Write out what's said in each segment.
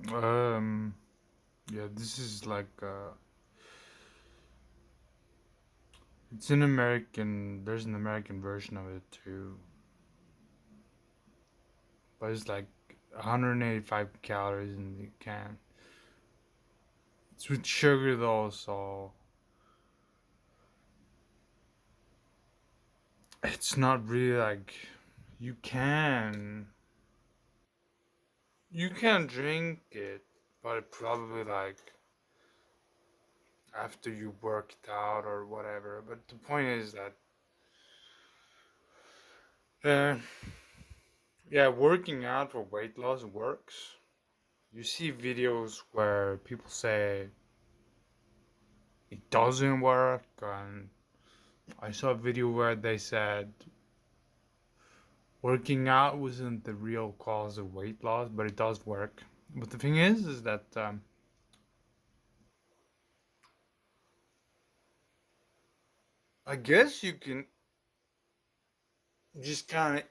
Um, yeah, this is like it's an American. There's an American version of it too, but it's like 185 calories in the can. It's with sugar though, so it's not really like you can you can drink it, but it probably like after you worked out or whatever. But the point is that uh, yeah, working out for weight loss works. You see videos where people say it doesn't work, and I saw a video where they said working out wasn't the real cause of weight loss, but it does work. But the thing is that I guess you can just kind of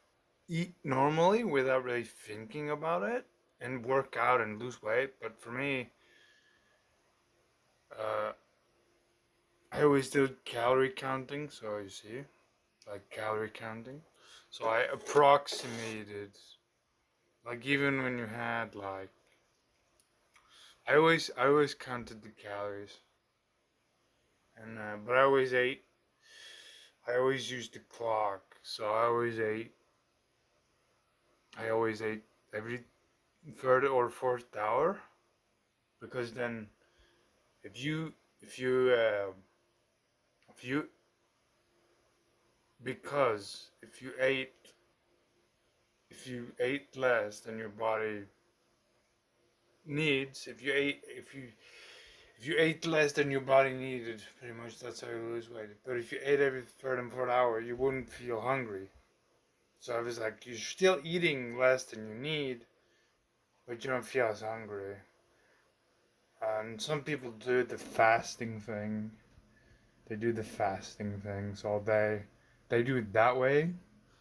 eat normally without really thinking about it and work out and lose weight. But for me, uh, I always did calorie counting, so you see, like calorie counting. So I approximated, like even when you had like, I always counted the calories, and but I always used the clock, so I always ate every third or fourth hour, because then if you if you if you because if you ate less than your body needs, if you ate less than your body needed, pretty much that's how you lose weight. But if you ate every third and fourth hour, you wouldn't feel hungry. So I was like, you're still eating less than you need, but you don't feel as hungry. And some people do the fasting thing. They do the fasting thing, so they do it that way.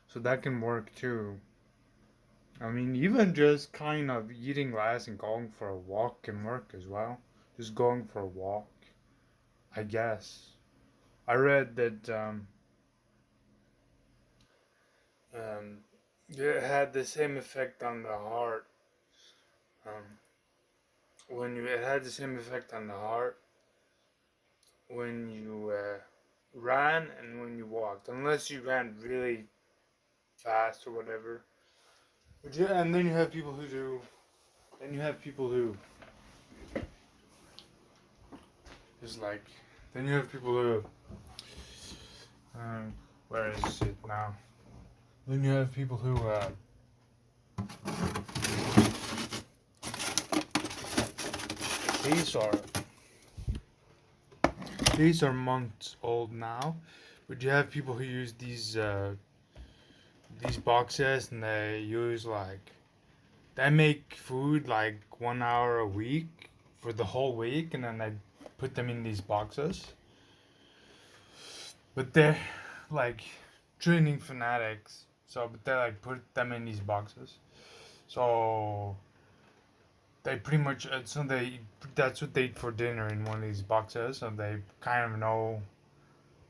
So that can work too. I mean, even just kind of eating less and going for a walk can work as well. Just going for a walk, I guess. I read that um, it had the same effect on the heart. Um, it had the same effect on the heart when you ran and when you walked, unless you ran really fast or whatever. But yeah, and then you have people who do. Then you have people who is like. Then you have people who. Um, where is it now? Then you have people who. These are these are months old now, but you have people who use these boxes, and they use like they make food like 1 hour a week for the whole week, and then they put them in these boxes. But they're like training fanatics, so but they like put them in these boxes. So they pretty much so they that's what they eat for dinner in one of these boxes. So they kind of know,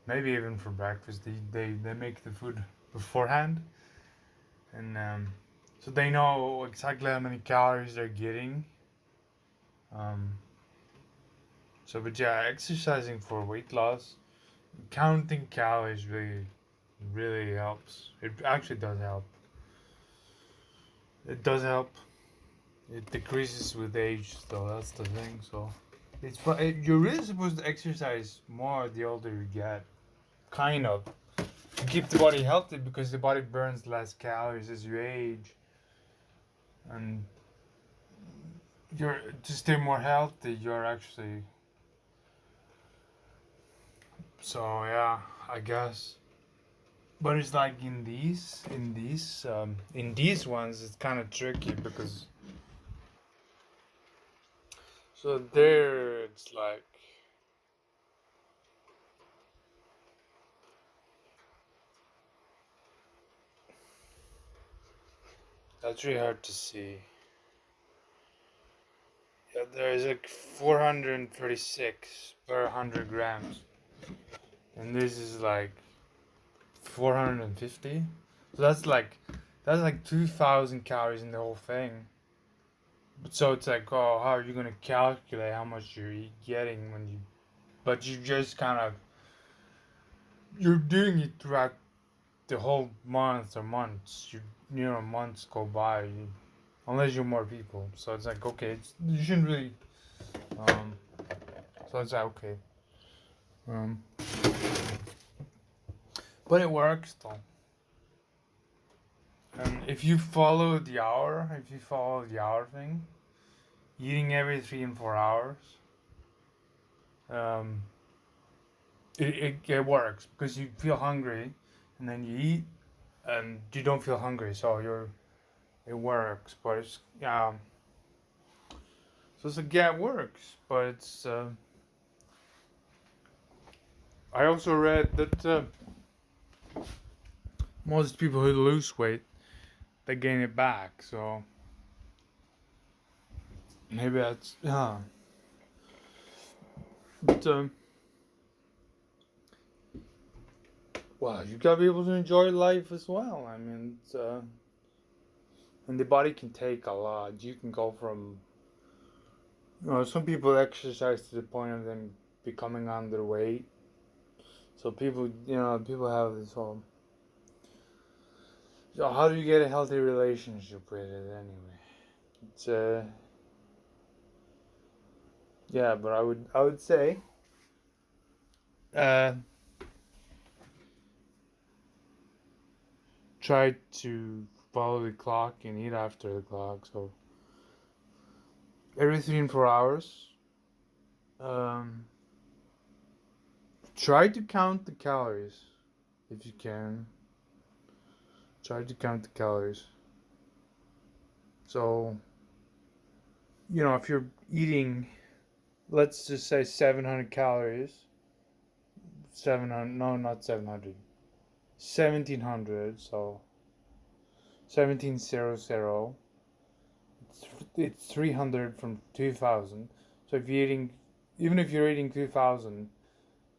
maybe even for breakfast. They make the food beforehand, and so they know exactly how many calories they're getting. Um, so, but yeah, exercising for weight loss, counting calories really helps. It actually does help. It does help. It decreases with age, though. That's the thing. So, you're really supposed to exercise more the older you get. Kind of to keep the body healthy, because the body burns less calories as you age, and you're to stay more healthy. You're actually so yeah, I guess. But it's like in these ones, it's kind of tricky because so there it's like that's really hard to see. Yeah, there is like 436 per 100 grams, and this is like 450. So that's like 2,000 calories in the whole thing. But so it's like, oh, how are you gonna calculate how much you're getting when you? But you just kind of you're doing it throughout the whole month or months. Months go by, unless you're more people. So it's like, okay, you shouldn't really. Um, so it's like, okay. Um, but it works though. And if you follow the hour thing, eating every 3 and 4 hours, um, it works because you feel hungry, and then you eat, and you don't feel hungry, so it works. But it's so it's like, yeah, it works, but it's. I also read that most people who lose weight, they gain it back. So maybe that's But well, you gotta be able to enjoy life as well. I mean, and the body can take a lot. You can go from, some people exercise to the point of them becoming underweight. So people have this whole. So how do you get a healthy relationship with it anyway? It's yeah, but I would say uh try to follow the clock and eat after the clock. So every 3 and 4 hours. Um, Try to count the calories if you can. Try to count the calories. So, if you're eating, let's just say 700 calories, 700, no, not 700, 1700, so 1700, it's 300 from 2000. So if you're eating, even if you're eating 2000,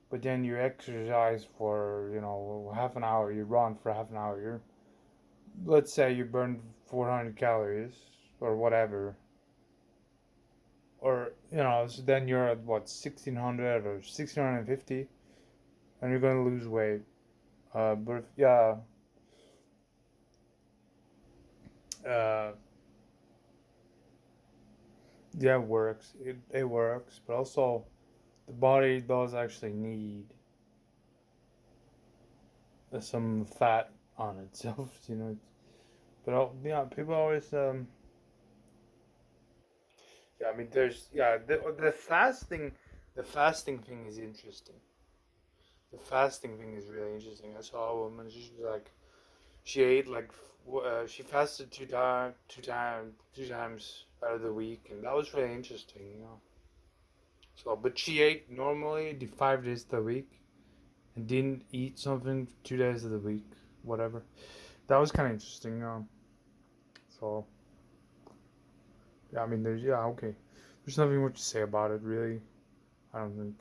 but then you exercise for, half an hour, you run for half an hour, let's say you burn 400 calories or whatever, or so then you're at what, 1600 or 1650, and you're gonna lose weight. But uh, yeah, it works. It works, but also the body does actually need some fat on itself, But people always yeah, I mean, the fasting thing is interesting. The fasting thing is really interesting. I saw a woman. She was like, she ate like, she fasted two times out of the week, and that was really interesting. So, but she ate normally the 5 days of the week, and didn't eat something 2 days of the week, whatever. That was kind of interesting. So, yeah, I mean, okay. There's nothing much to say about it, really. I don't think.